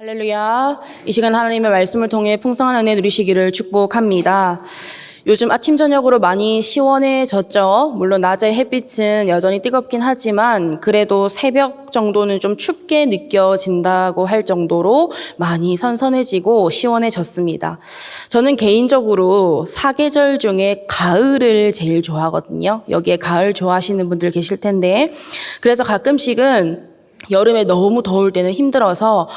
할렐루야. 이 시간 하나님의 말씀을 통해 풍성한 은혜 누리시기를 축복합니다. 요즘 아침 저녁으로 많이 시원해졌죠. 물론 낮에 햇빛은 여전히 뜨겁긴 하지만 그래도 새벽 정도는 좀 춥게 느껴진다고 할 정도로 많이 선선해지고 시원해졌습니다. 저는 개인적으로 사계절 중에 가을을 제일 좋아하거든요. 여기에 가을 좋아하시는 분들 계실 텐데, 그래서 가끔씩은 여름에 너무 더울 때는 힘들어서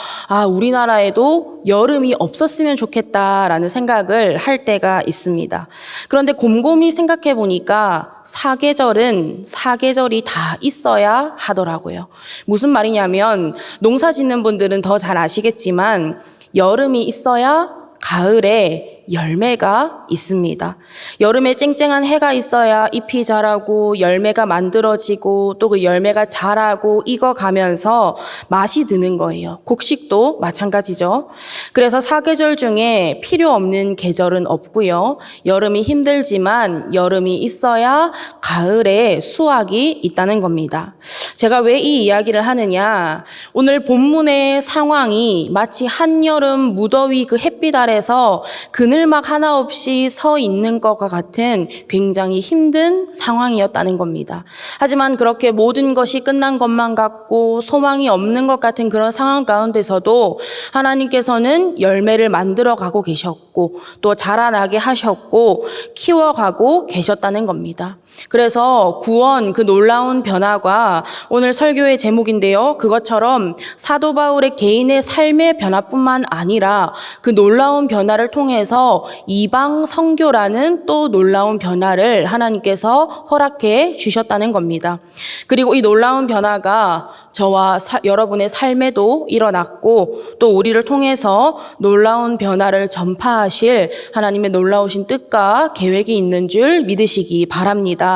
우리나라에도 여름이 없었으면 좋겠다라는 생각을 할 때가 있습니다. 그런데 곰곰이 생각해 보니까 사계절은 사계절이 다 있어야 하더라고요. 무슨 말이냐면 농사 짓는 분들은 더 잘 아시겠지만 여름이 있어야 가을에 열매가 있습니다. 여름에 쨍쨍한 해가 있어야 잎이 자라고 열매가 만들어지고 또 그 열매가 자라고 익어가면서 맛이 드는 거예요. 곡식도 마찬가지죠. 그래서 사계절 중에 필요 없는 계절은 없고요. 여름이 힘들지만 여름이 있어야 가을에 수확이 있다는 겁니다. 제가 왜 이 이야기를 하느냐? 오늘 본문의 상황이 마치 한여름 무더위 그 햇빛 아래서 그늘막 하나 없이 서 있는 것과 같은 굉장히 힘든 상황이었다는 겁니다. 하지만 그렇게 모든 것이 끝난 것만 같고 소망이 없는 것 같은 그런 상황 가운데서도 하나님께서는 열매를 만들어 가고 계셨고 또 자라나게 하셨고 키워가고 계셨다는 겁니다. 그래서 구원, 그 놀라운 변화가 오늘 설교의 제목인데요. 그것처럼 사도 바울의 개인의 삶의 변화뿐만 아니라 그 놀라운 변화를 통해서 이방 선교라는 또 놀라운 변화를 하나님께서 허락해 주셨다는 겁니다. 그리고 이 놀라운 변화가 저와 여러분의 삶에도 일어났고 또 우리를 통해서 놀라운 변화를 전파하실 하나님의 놀라우신 뜻과 계획이 있는 줄 믿으시기 바랍니다.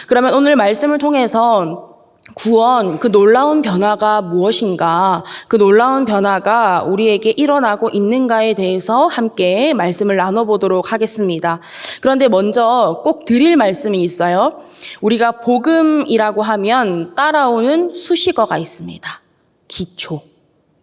그러면 오늘 말씀을 통해서 구원, 그 놀라운 변화가 무엇인가, 그 놀라운 변화가 우리에게 일어나고 있는가에 대해서 함께 말씀을 나눠보도록 하겠습니다. 그런데 먼저 꼭 드릴 말씀이 있어요. 우리가 복음이라고 하면 따라오는 수식어가 있습니다. 기초,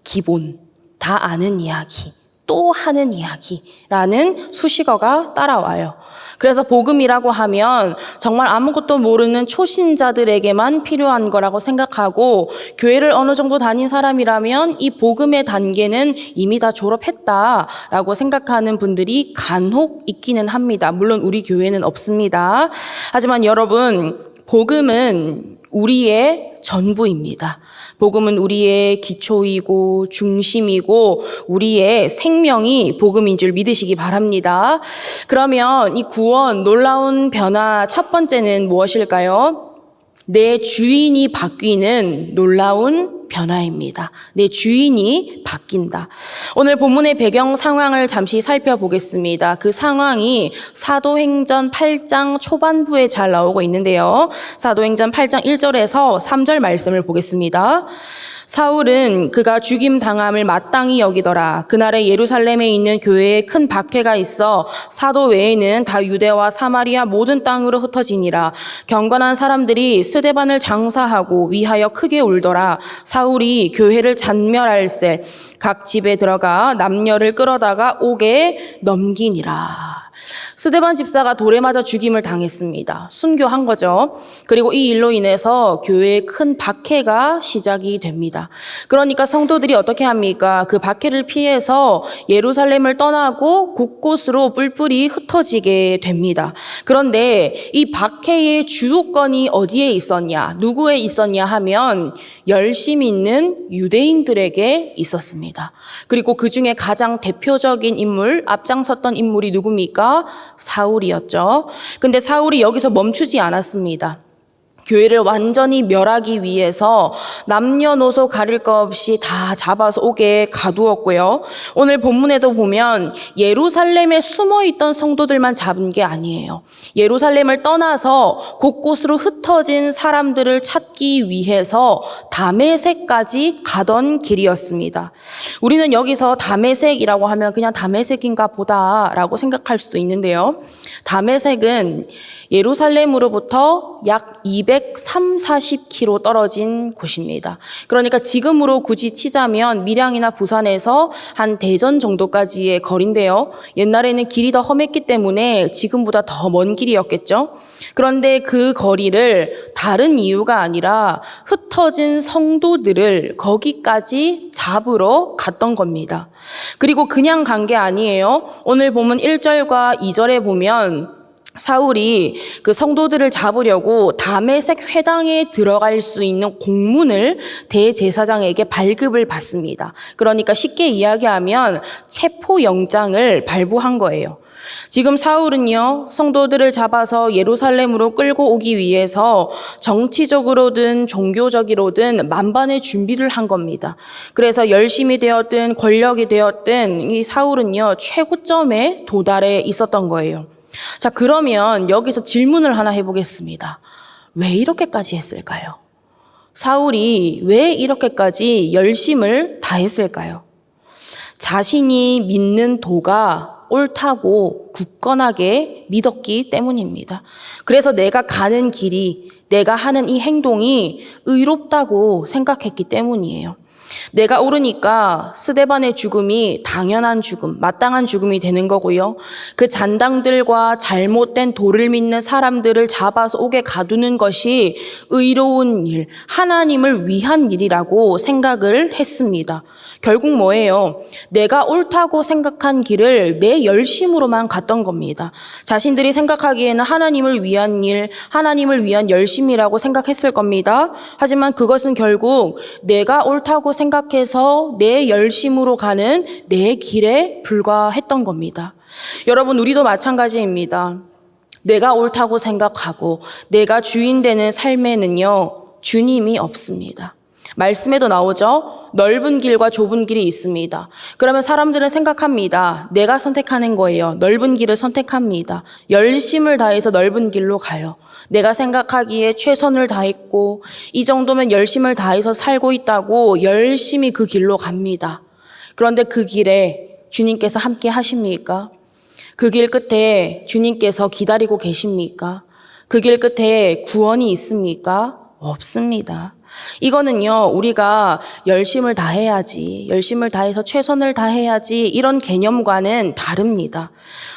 기본, 다 아는 이야기, 또 하는 이야기라는 수식어가 따라와요. 그래서 복음이라고 하면 정말 아무것도 모르는 초신자들에게만 필요한 거라고 생각하고 교회를 어느 정도 다닌 사람이라면 이 복음의 단계는 이미 다 졸업했다라고 생각하는 분들이 간혹 있기는 합니다. 물론 우리 교회는 없습니다. 하지만 여러분, 복음은 우리의 전부입니다. 복음은 우리의 기초이고 중심이고 우리의 생명이 복음인 줄 믿으시기 바랍니다. 그러면 이 구원, 놀라운 변화 첫 번째는 무엇일까요? 내 주인이 바뀌는 놀라운 변화입니다. 내 주인이 바뀐다. 오늘 본문의 배경 상황을 잠시 살펴보겠습니다. 그 상황이 사도행전 8장 초반부에 잘 나오고 있는데요. 사도행전 8장 1절에서 3절 말씀을 보겠습니다. 사울은 그가 죽임 당함을 마땅히 여기더라. 그날에 예루살렘에 있는 교회에 큰 박해가 있어 사도 외에는 다 유대와 사마리아 모든 땅으로 흩어지니라. 경건한 사람들이 스데반을 장사하고 위하여 크게 울더라. 사울이 교회를 잔멸할세 각 집에 들어가 남녀를 끌어다가 옥에 넘기니라. 스데반 집사가 돌에 맞아 죽임을 당했습니다. 순교한 거죠. 그리고 이 일로 인해서 교회에 큰 박해가 시작이 됩니다. 그러니까 성도들이 어떻게 합니까? 그 박해를 피해서 예루살렘을 떠나고 곳곳으로 뿔뿔이 흩어지게 됩니다. 그런데 이 박해의 주도권이 어디에 있었냐? 누구에 있었냐 하면 열심히 있는 유대인들에게 있었습니다. 그리고 그 중에 가장 대표적인 인물, 앞장섰던 인물이 누굽니까? 사울이었죠. 근데 사울이 여기서 멈추지 않았습니다. 교회를 완전히 멸하기 위해서 남녀노소 가릴 것 없이 다 잡아서 옥에 가두었고요. 오늘 본문에도 보면 예루살렘에 숨어있던 성도들만 잡은 게 아니에요. 예루살렘을 떠나서 곳곳으로 흩어진 사람들을 찾기 위해서 다메섹까지 가던 길이었습니다. 우리는 여기서 다메섹이라고 하면 그냥 다메섹인가 보다라고 생각할 수도 있는데요. 다메섹은 예루살렘으로부터 약 230-40km 떨어진 곳입니다. 그러니까 지금으로 굳이 치자면 밀양이나 부산에서 한 대전 정도까지의 거리인데요. 옛날에는 길이 더 험했기 때문에 지금보다 더 먼 길이었겠죠. 그런데 그 거리를 다른 이유가 아니라 흩어진 성도들을 거기까지 잡으러 갔던 겁니다. 그리고 그냥 간 게 아니에요. 오늘 보면 1절과 2절에 보면 사울이 그 성도들을 잡으려고 다메섹 회당에 들어갈 수 있는 공문을 대제사장에게 발급을 받습니다. 그러니까 쉽게 이야기하면 체포영장을 발부한 거예요. 지금 사울은요, 성도들을 잡아서 예루살렘으로 끌고 오기 위해서 정치적으로든 종교적으로든 만반의 준비를 한 겁니다. 그래서 열심히 되었든 권력이 되었든 이 사울은요, 최고점에 도달해 있었던 거예요. 자, 그러면 여기서 질문을 하나 해보겠습니다. 왜 이렇게까지 했을까요? 사울이 왜 이렇게까지 열심을 다했을까요? 자신이 믿는 도가 옳다고 굳건하게 믿었기 때문입니다. 그래서 내가 가는 길이, 내가 하는 이 행동이 의롭다고 생각했기 때문이에요. 내가 옳으니까 스데반의 죽음이 당연한 죽음, 마땅한 죽음이 되는 거고요. 그 잔당들과 잘못된 도를 믿는 사람들을 잡아서 옥에 가두는 것이 의로운 일, 하나님을 위한 일이라고 생각을 했습니다. 결국 뭐예요? 내가 옳다고 생각한 길을 내 열심으로만 갔던 겁니다. 자신들이 생각하기에는 하나님을 위한 일, 하나님을 위한 열심이라고 생각했을 겁니다. 하지만 그것은 결국 내가 옳다고 생각해서 내 열심으로 가는 내 길에 불과했던 겁니다. 여러분, 우리도 마찬가지입니다. 내가 옳다고 생각하고 내가 주인 되는 삶에는요, 주님이 없습니다. 말씀에도 나오죠. 넓은 길과 좁은 길이 있습니다. 그러면 사람들은 생각합니다. 내가 선택하는 거예요. 넓은 길을 선택합니다. 열심을 다해서 넓은 길로 가요. 내가 생각하기에 최선을 다했고 이 정도면 열심을 다해서 살고 있다고 열심히 그 길로 갑니다. 그런데 그 길에 주님께서 함께 하십니까? 그 길 끝에 주님께서 기다리고 계십니까? 그 길 끝에 구원이 있습니까? 없습니다. 이거는요, 우리가 열심을 다해야지, 열심을 다해서 최선을 다해야지 이런 개념과는 다릅니다.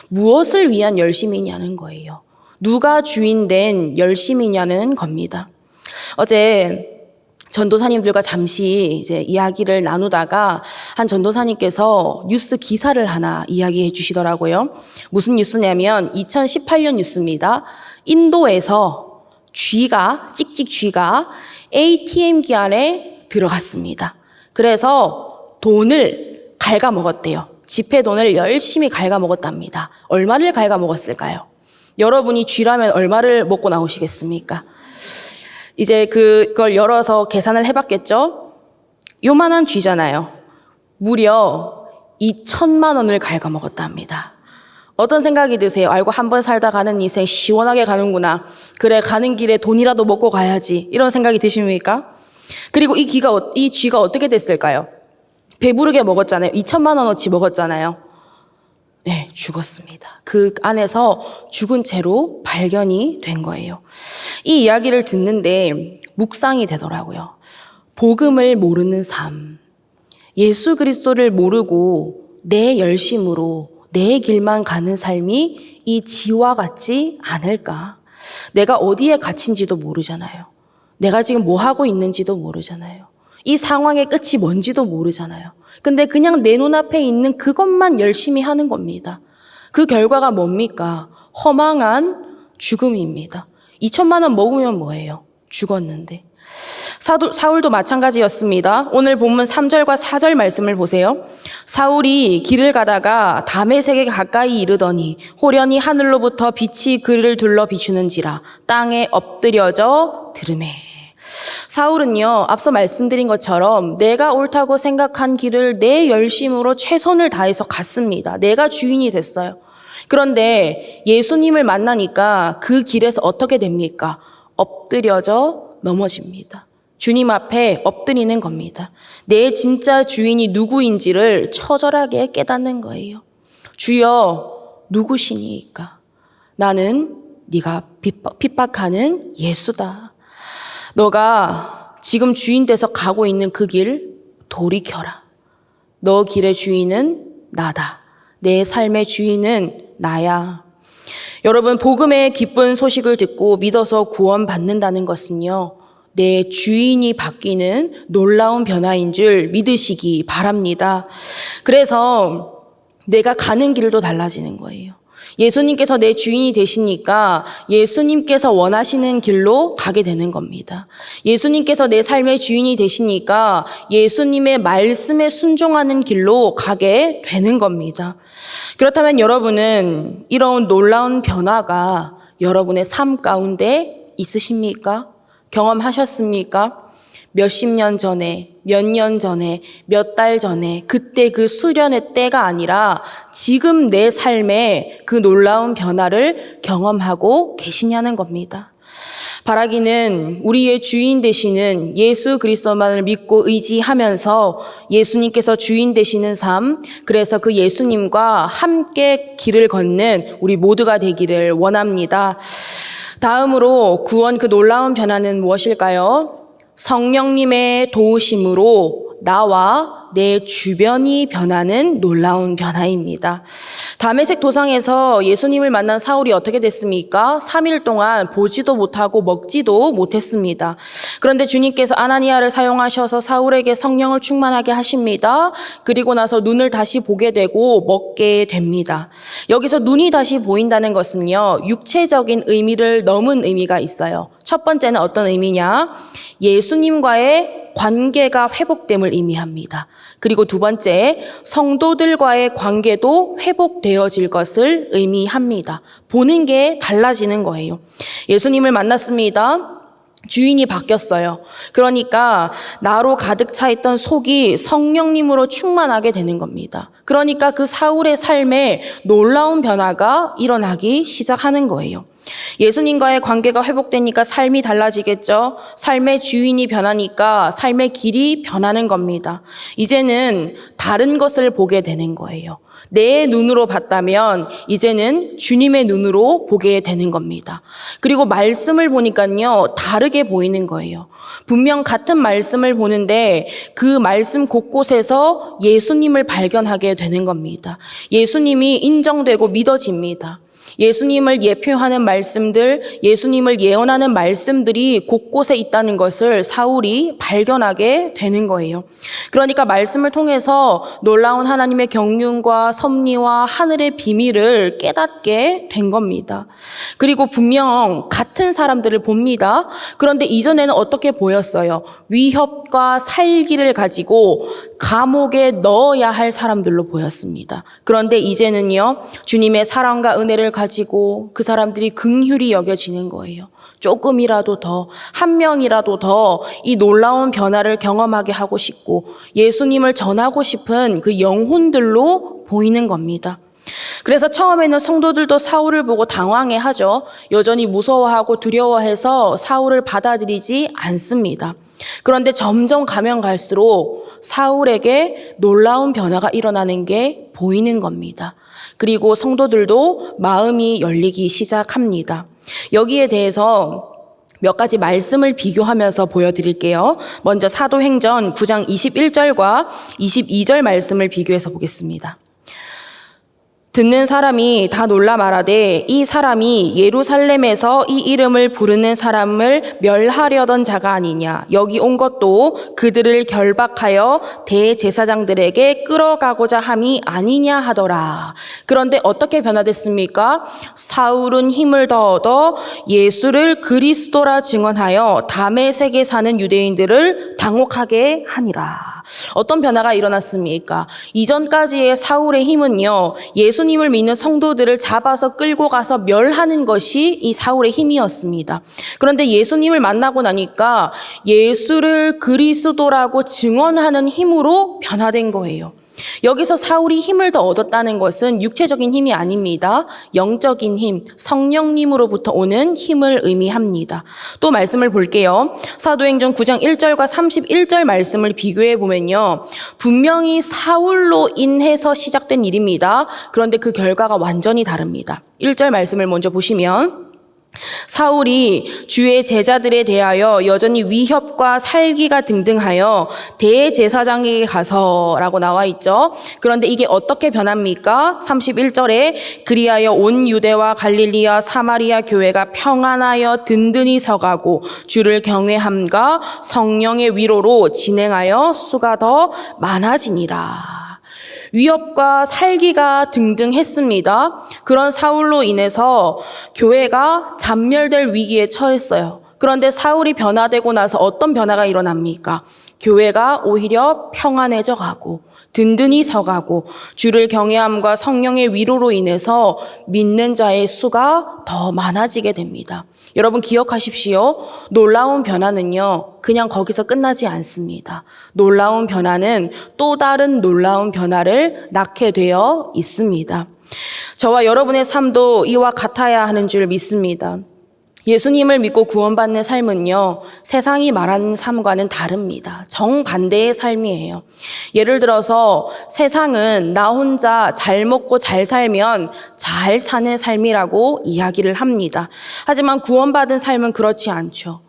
무엇을 위한 열심이냐는 거예요. 누가 주인 된 열심이냐는 겁니다. 어제 전도사님들과 잠시 이제 이야기를 나누다가 한 전도사님께서 뉴스 기사를 하나 이야기해 주시더라고요. 무슨 뉴스냐면 2018년 뉴스입니다. 인도에서 찍찍 쥐가 ATM기 안에 들어갔습니다. 그래서 돈을 갉아먹었대요. 지폐 돈을 열심히 갉아먹었답니다. 얼마를 갉아먹었을까요? 여러분이 쥐라면 얼마를 먹고 나오시겠습니까? 이제 그걸 열어서 계산을 해봤겠죠? 요만한 쥐잖아요. 무려 2천만 원을 갉아먹었답니다. 어떤 생각이 드세요? 아이고, 한 번 살다 가는 인생 시원하게 가는구나. 그래, 가는 길에 돈이라도 먹고 가야지. 이런 생각이 드십니까? 그리고 이 쥐가 어떻게 됐을까요? 배부르게 먹었잖아요. 2천만 원어치 먹었잖아요. 네, 죽었습니다. 그 안에서 죽은 채로 발견이 된 거예요. 이 이야기를 듣는데 묵상이 되더라고요. 복음을 모르는 삶, 예수 그리스도를 모르고 내 열심으로 내 길만 가는 삶이 이 쥐와 같지 않을까? 내가 어디에 갇힌지도 모르잖아요. 내가 지금 뭐 하고 있는지도 모르잖아요. 이 상황의 끝이 뭔지도 모르잖아요. 근데 그냥 내 눈앞에 있는 그것만 열심히 하는 겁니다. 그 결과가 뭡니까? 허망한 죽음입니다. 2천만 원 먹으면 뭐예요? 죽었는데. 사울도 마찬가지였습니다. 오늘 본문 3절과 4절 말씀을 보세요. 사울이 길을 가다가 다메섹에 가까이 이르더니 호련히 하늘로부터 빛이 그를 둘러 비추는지라 땅에 엎드려져 들으매. 사울은요, 앞서 말씀드린 것처럼 내가 옳다고 생각한 길을 내 열심으로 최선을 다해서 갔습니다. 내가 주인이 됐어요. 그런데 예수님을 만나니까 그 길에서 어떻게 됩니까? 엎드려져 넘어집니다. 주님 앞에 엎드리는 겁니다. 내 진짜 주인이 누구인지를 처절하게 깨닫는 거예요. 주여, 누구시니까? 나는 네가 핍박하는 예수다. 너가 지금 주인 돼서 가고 있는 그 길 돌이켜라. 너 길의 주인은 나다. 내 삶의 주인은 나야. 여러분, 복음의 기쁜 소식을 듣고 믿어서 구원받는다는 것은요, 내 주인이 바뀌는 놀라운 변화인 줄 믿으시기 바랍니다. 그래서 내가 가는 길도 달라지는 거예요. 예수님께서 내 주인이 되시니까 예수님께서 원하시는 길로 가게 되는 겁니다. 예수님께서 내 삶의 주인이 되시니까 예수님의 말씀에 순종하는 길로 가게 되는 겁니다. 그렇다면 여러분은 이런 놀라운 변화가 여러분의 삶 가운데 있으십니까? 경험하셨습니까? 몇십 년 전에, 몇 년 전에, 몇 달 전에, 그때 그 수련의 때가 아니라 지금 내 삶에 그 놀라운 변화를 경험하고 계시냐는 겁니다. 바라기는 우리의 주인 되시는 예수 그리스도만을 믿고 의지하면서 예수님께서 주인 되시는 삶, 그래서 그 예수님과 함께 길을 걷는 우리 모두가 되기를 원합니다. 다음으로 구원 그 놀라운 변화는 무엇일까요? 성령님의 도우심으로 나와 내 주변이 변하는 놀라운 변화입니다. 다메섹 도상에서 예수님을 만난 사울이 어떻게 됐습니까? 3일 동안 보지도 못하고 먹지도 못했습니다. 그런데 주님께서 아나니아를 사용하셔서 사울에게 성령을 충만하게 하십니다. 그리고 나서 눈을 다시 보게 되고 먹게 됩니다. 여기서 눈이 다시 보인다는 것은요, 육체적인 의미를 넘은 의미가 있어요. 첫 번째는 어떤 의미냐? 예수님과의 관계가 회복됨을 의미합니다. 그리고 두 번째, 성도들과의 관계도 회복되어질 것을 의미합니다. 보는 게 달라지는 거예요. 예수님을 만났습니다. 주인이 바뀌었어요. 그러니까 나로 가득 차 있던 속이 성령님으로 충만하게 되는 겁니다. 그러니까 그 사울의 삶에 놀라운 변화가 일어나기 시작하는 거예요. 예수님과의 관계가 회복되니까 삶이 달라지겠죠. 삶의 주인이 변하니까 삶의 길이 변하는 겁니다. 이제는 다른 것을 보게 되는 거예요. 내 눈으로 봤다면 이제는 주님의 눈으로 보게 되는 겁니다. 그리고 말씀을 보니까요, 다르게 보이는 거예요. 분명 같은 말씀을 보는데 그 말씀 곳곳에서 예수님을 발견하게 되는 겁니다. 예수님이 인정되고 믿어집니다. 예수님을 예표하는 말씀들, 예수님을 예언하는 말씀들이 곳곳에 있다는 것을 사울이 발견하게 되는 거예요. 그러니까 말씀을 통해서 놀라운 하나님의 경륜과 섭리와 하늘의 비밀을 깨닫게 된 겁니다. 그리고 분명 같은 사람들을 봅니다. 그런데 이전에는 어떻게 보였어요? 위협과 살기를 가지고 감옥에 넣어야 할 사람들로 보였습니다. 그런데 이제는요, 주님의 사랑과 은혜를 가지고 그 사람들이 긍휼히 여겨지는 거예요. 조금이라도 더, 한 명이라도 더 이 놀라운 변화를 경험하게 하고 싶고 예수님을 전하고 싶은 그 영혼들로 보이는 겁니다. 그래서 처음에는 성도들도 사울을 보고 당황해하죠. 여전히 무서워하고 두려워해서 사울을 받아들이지 않습니다. 그런데 점점 가면 갈수록 사울에게 놀라운 변화가 일어나는 게 보이는 겁니다. 그리고 성도들도 마음이 열리기 시작합니다. 여기에 대해서 몇 가지 말씀을 비교하면서 보여드릴게요. 먼저 사도행전 9장 21절과 22절 말씀을 비교해서 보겠습니다. 듣는 사람이 다 놀라 말하되 이 사람이 예루살렘에서 이 이름을 부르는 사람을 멸하려던 자가 아니냐. 여기 온 것도 그들을 결박하여 대제사장들에게 끌어가고자 함이 아니냐 하더라. 그런데 어떻게 변화됐습니까? 사울은 힘을 더 얻어 예수를 그리스도라 증언하여 다메섹에 사는 유대인들을 당혹하게 하니라. 어떤 변화가 일어났습니까? 이전까지의 사울의 힘은요, 예수님을 믿는 성도들을 잡아서 끌고 가서 멸하는 것이 이 사울의 힘이었습니다. 그런데 예수님을 만나고 나니까 예수를 그리스도라고 증언하는 힘으로 변화된 거예요. 여기서 사울이 힘을 더 얻었다는 것은 육체적인 힘이 아닙니다. 영적인 힘, 성령님으로부터 오는 힘을 의미합니다. 또 말씀을 볼게요. 사도행전 9장 1절과 31절 말씀을 비교해 보면요, 분명히 사울로 인해서 시작된 일입니다. 그런데 그 결과가 완전히 다릅니다. 1절 말씀을 먼저 보시면 사울이 주의 제자들에 대하여 여전히 위협과 살기가 등등하여 대제사장에게 가서라고 나와 있죠. 그런데 이게 어떻게 변합니까? 31절에 그리하여 온 유대와 갈릴리와 사마리아 교회가 평안하여 든든히 서가고 주를 경외함과 성령의 위로로 진행하여 수가 더 많아지니라. 위협과 살기가 등등했습니다. 그런 사울로 인해서 교회가 잔멸될 위기에 처했어요. 그런데 사울이 변화되고 나서 어떤 변화가 일어납니까? 교회가 오히려 평안해져 가고 든든히 서가고 주를 경외함과 성령의 위로로 인해서 믿는 자의 수가 더 많아지게 됩니다. 여러분 기억하십시오. 놀라운 변화는요, 그냥 거기서 끝나지 않습니다. 놀라운 변화는 또 다른 놀라운 변화를 낳게 되어 있습니다. 저와 여러분의 삶도 이와 같아야 하는 줄 믿습니다. 예수님을 믿고 구원받는 삶은요, 세상이 말하는 삶과는 다릅니다. 정반대의 삶이에요. 예를 들어서 세상은 나 혼자 잘 먹고 잘 살면 잘 사는 삶이라고 이야기를 합니다. 하지만 구원받은 삶은 그렇지 않죠.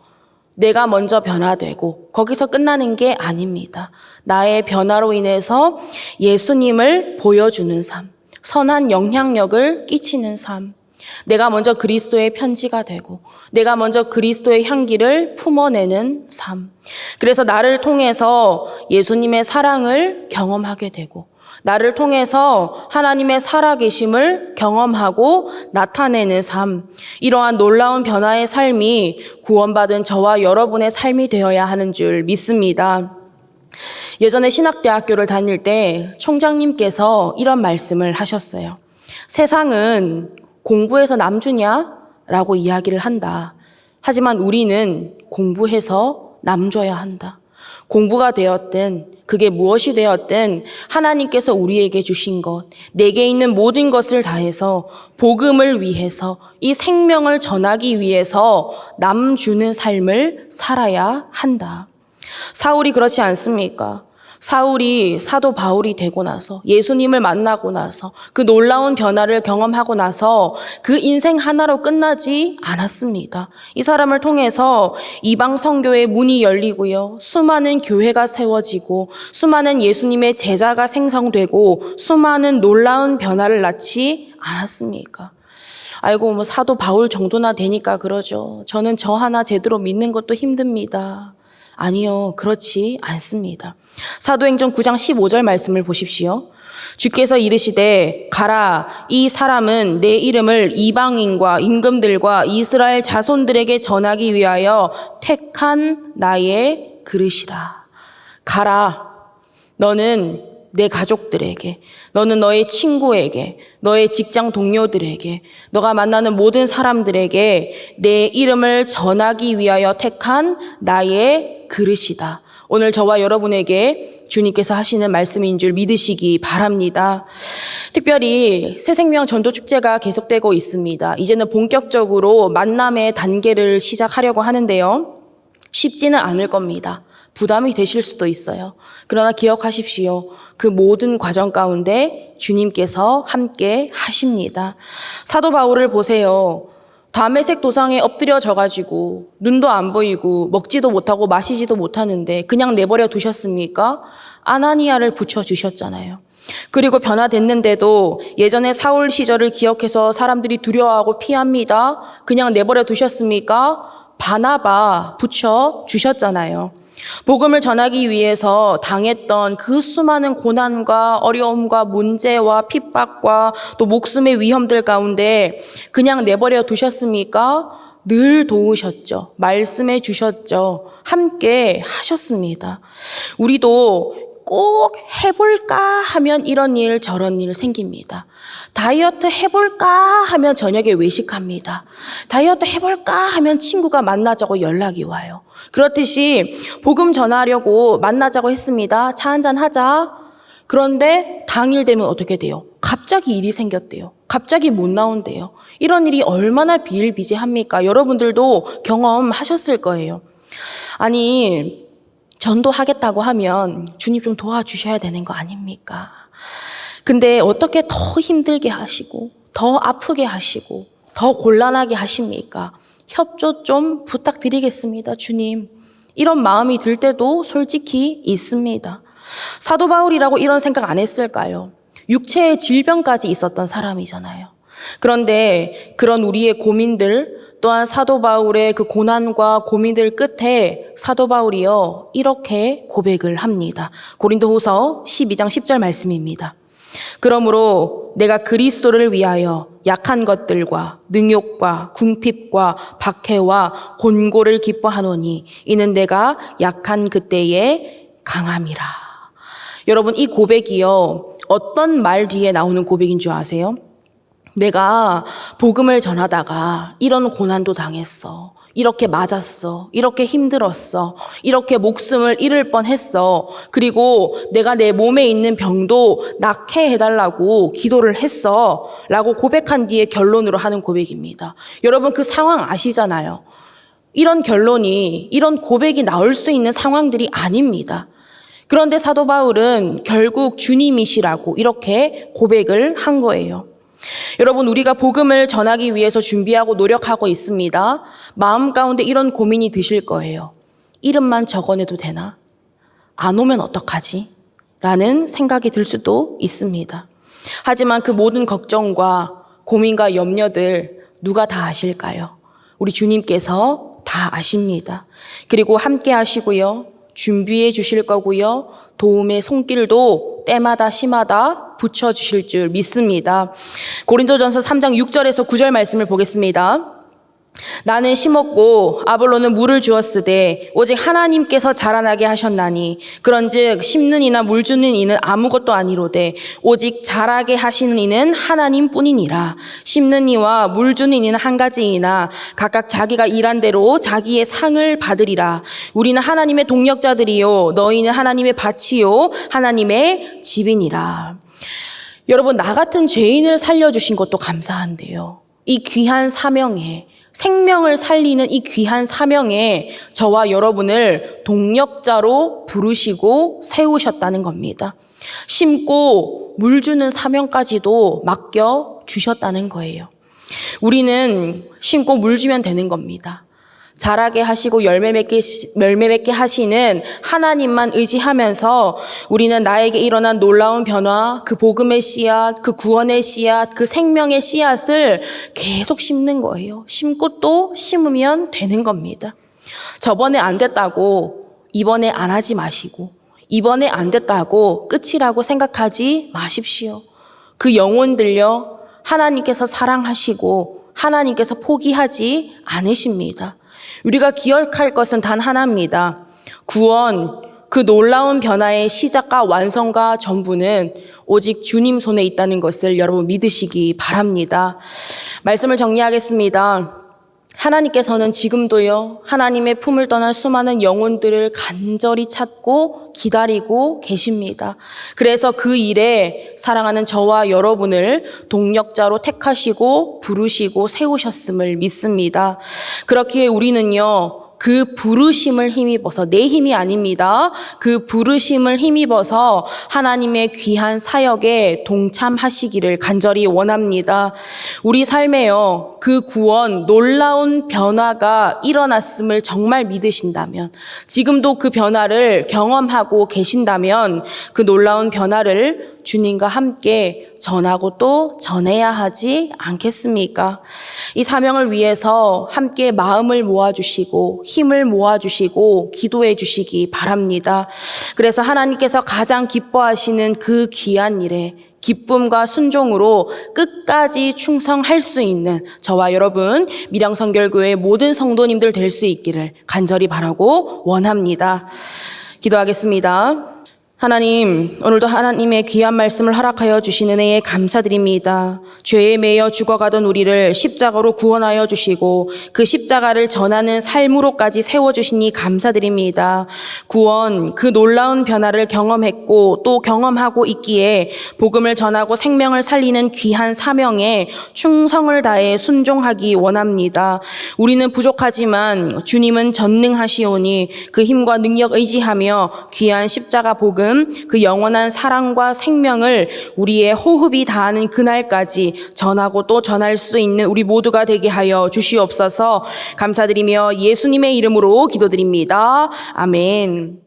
내가 먼저 변화되고 거기서 끝나는 게 아닙니다. 나의 변화로 인해서 예수님을 보여주는 삶, 선한 영향력을 끼치는 삶, 내가 먼저 그리스도의 편지가 되고 내가 먼저 그리스도의 향기를 품어내는 삶. 그래서 나를 통해서 예수님의 사랑을 경험하게 되고 나를 통해서 하나님의 살아계심을 경험하고 나타내는 삶. 이러한 놀라운 변화의 삶이 구원받은 저와 여러분의 삶이 되어야 하는 줄 믿습니다. 예전에 신학대학교를 다닐 때 총장님께서 이런 말씀을 하셨어요. 세상은 공부해서 남 주냐? 라고 이야기를 한다. 하지만 우리는 공부해서 남 줘야 한다. 공부가 되었든 그게 무엇이 되었든 하나님께서 우리에게 주신 것, 내게 있는 모든 것을 다해서 복음을 위해서 이 생명을 전하기 위해서 남 주는 삶을 살아야 한다. 사울이 그렇지 않습니까? 사울이 사도 바울이 되고 나서 예수님을 만나고 나서 그 놀라운 변화를 경험하고 나서 그 인생 하나로 끝나지 않았습니다. 이 사람을 통해서 이방 선교의 문이 열리고요. 수많은 교회가 세워지고 수많은 예수님의 제자가 생성되고 수많은 놀라운 변화를 낳지 않았습니까? 아이고 뭐 사도 바울 정도나 되니까 그러죠. 저는 저 하나 제대로 믿는 것도 힘듭니다. 아니요, 그렇지 않습니다. 사도행전 9장 15절 말씀을 보십시오. 주께서 이르시되 가라, 이 사람은 내 이름을 이방인과 임금들과 이스라엘 자손들에게 전하기 위하여 택한 나의 그릇이라. 가라, 너는 내 가족들에게, 너는 너의 친구에게, 너의 직장 동료들에게, 너가 만나는 모든 사람들에게 내 이름을 전하기 위하여 택한 나의 그릇이다. 오늘 저와 여러분에게 주님께서 하시는 말씀인 줄 믿으시기 바랍니다. 특별히 새생명 전도축제가 계속되고 있습니다. 이제는 본격적으로 만남의 단계를 시작하려고 하는데요. 쉽지는 않을 겁니다. 부담이 되실 수도 있어요. 그러나 기억하십시오. 그 모든 과정 가운데 주님께서 함께 하십니다. 사도 바울을 보세요. 다메섹 도상에 엎드려져가지고 눈도 안 보이고 먹지도 못하고 마시지도 못하는데 그냥 내버려 두셨습니까? 아나니아를 붙여주셨잖아요. 그리고 변화됐는데도 예전에 사울 시절을 기억해서 사람들이 두려워하고 피합니다. 그냥 내버려 두셨습니까? 바나바 붙여주셨잖아요. 복음을 전하기 위해서 당했던 그 수많은 고난과 어려움과 문제와 핍박과 또 목숨의 위험들 가운데 그냥 내버려 두셨습니까? 늘 도우셨죠. 말씀해 주셨죠. 함께 하셨습니다. 우리도 꼭 해볼까 하면 이런 일 저런 일 생깁니다. 다이어트 해볼까 하면 저녁에 외식합니다. 다이어트 해볼까 하면 친구가 만나자고 연락이 와요. 그렇듯이 복음 전하려고 만나자고 했습니다. 차 한잔 하자. 그런데 당일 되면 어떻게 돼요? 갑자기 일이 생겼대요. 갑자기 못 나온대요. 이런 일이 얼마나 비일비재합니까? 여러분들도 경험하셨을 거예요. 아니 전도하겠다고 하면 주님 좀 도와주셔야 되는 거 아닙니까? 근데 어떻게 더 힘들게 하시고 더 아프게 하시고 더 곤란하게 하십니까? 협조 좀 부탁드리겠습니다, 주님. 이런 마음이 들 때도 솔직히 있습니다. 사도 바울이라고 이런 생각 안 했을까요? 육체의 질병까지 있었던 사람이잖아요. 그런데 그런 우리의 고민들, 또한 사도 바울의 그 고난과 고민들 끝에 사도 바울이요 이렇게 고백을 합니다. 고린도후서 12장 10절 말씀입니다. 그러므로 내가 그리스도를 위하여 약한 것들과 능욕과 궁핍과 박해와 곤고를 기뻐하노니 이는 내가 약한 그때에 강함이라. 여러분, 이 고백이요 어떤 말 뒤에 나오는 고백인 줄 아세요? 내가 복음을 전하다가 이런 고난도 당했어. 이렇게 맞았어. 이렇게 힘들었어. 이렇게 목숨을 잃을 뻔했어. 그리고 내가 내 몸에 있는 병도 낫게 해달라고 기도를 했어. 라고 고백한 뒤에 결론으로 하는 고백입니다. 여러분, 그 상황 아시잖아요. 이런 결론이, 이런 고백이 나올 수 있는 상황들이 아닙니다. 그런데 사도 바울은 결국 주님이시라고 이렇게 고백을 한 거예요. 여러분, 우리가 복음을 전하기 위해서 준비하고 노력하고 있습니다. 마음 가운데 이런 고민이 드실 거예요. 이름만 적어내도 되나? 안 오면 어떡하지? 라는 생각이 들 수도 있습니다. 하지만 그 모든 걱정과 고민과 염려들 누가 다 아실까요? 우리 주님께서 다 아십니다. 그리고 함께 하시고요. 준비해 주실 거고요. 도움의 손길도 때마다 시마다 붙여주실 줄 믿습니다. 고린도전서 3장 6절에서 9절 말씀을 보겠습니다. 나는 심었고 아볼로는 물을 주었으되 오직 하나님께서 자라나게 하셨나니 그런즉 심는 이나 물 주는 이는 아무것도 아니로되 오직 자라게 하시는 이는 하나님뿐이니라. 심는 이와 물 주는 이는 한 가지이나 각각 자기가 일한 대로 자기의 상을 받으리라. 우리는 하나님의 동역자들이요 너희는 하나님의 밭이요 하나님의 집이니라. 여러분, 나 같은 죄인을 살려주신 것도 감사한데요, 이 귀한 사명에, 생명을 살리는 이 귀한 사명에 저와 여러분을 동역자로 부르시고 세우셨다는 겁니다. 심고 물 주는 사명까지도 맡겨 주셨다는 거예요. 우리는 심고 물 주면 되는 겁니다. 자라게 하시고 열매 맺게 하시는 하나님만 의지하면서 우리는 나에게 일어난 놀라운 변화, 그 복음의 씨앗, 그 구원의 씨앗, 그 생명의 씨앗을 계속 심는 거예요. 심고 또 심으면 되는 겁니다. 저번에 안 됐다고 이번에 안 하지 마시고, 이번에 안 됐다고 끝이라고 생각하지 마십시오. 그 영혼들요, 하나님께서 사랑하시고 하나님께서 포기하지 않으십니다. 우리가 기억할 것은 단 하나입니다. 구원, 그 놀라운 변화의 시작과 완성과 전부는 오직 주님 손에 있다는 것을 여러분 믿으시기 바랍니다. 말씀을 정리하겠습니다. 하나님께서는 지금도요, 하나님의 품을 떠난 수많은 영혼들을 간절히 찾고 기다리고 계십니다. 그래서 그 일에 사랑하는 저와 여러분을 동력자로 택하시고 부르시고 세우셨음을 믿습니다. 그렇기에 우리는요, 그 부르심을 힘입어서, 내 힘이 아닙니다. 그 부르심을 힘입어서 하나님의 귀한 사역에 동참하시기를 간절히 원합니다. 우리 삶에요, 그 구원, 놀라운 변화가 일어났음을 정말 믿으신다면, 지금도 그 변화를 경험하고 계신다면 그 놀라운 변화를 주님과 함께 전하고 또 전해야 하지 않겠습니까? 이 사명을 위해서 함께 마음을 모아주시고 힘을 모아주시고 기도해 주시기 바랍니다. 그래서 하나님께서 가장 기뻐하시는 그 귀한 일에 기쁨과 순종으로 끝까지 충성할 수 있는 저와 여러분 밀양선결교회 모든 성도님들 될 수 있기를 간절히 바라고 원합니다. 기도하겠습니다. 하나님, 오늘도 하나님의 귀한 말씀을 허락하여 주신 은혜에 감사드립니다. 죄에 매여 죽어가던 우리를 십자가로 구원하여 주시고 그 십자가를 전하는 삶으로까지 세워주시니 감사드립니다. 구원, 그 놀라운 변화를 경험했고 또 경험하고 있기에 복음을 전하고 생명을 살리는 귀한 사명에 충성을 다해 순종하기 원합니다. 우리는 부족하지만 주님은 전능하시오니 그 힘과 능력 의지하며 귀한 십자가 복음 만큼 그 영원한 사랑과 생명을 우리의 호흡이 닿는 그날까지 전하고 또 전할 수 있는 우리 모두가 되게 하여 주시옵소서. 감사드리며 예수님의 이름으로 기도드립니다. 아멘.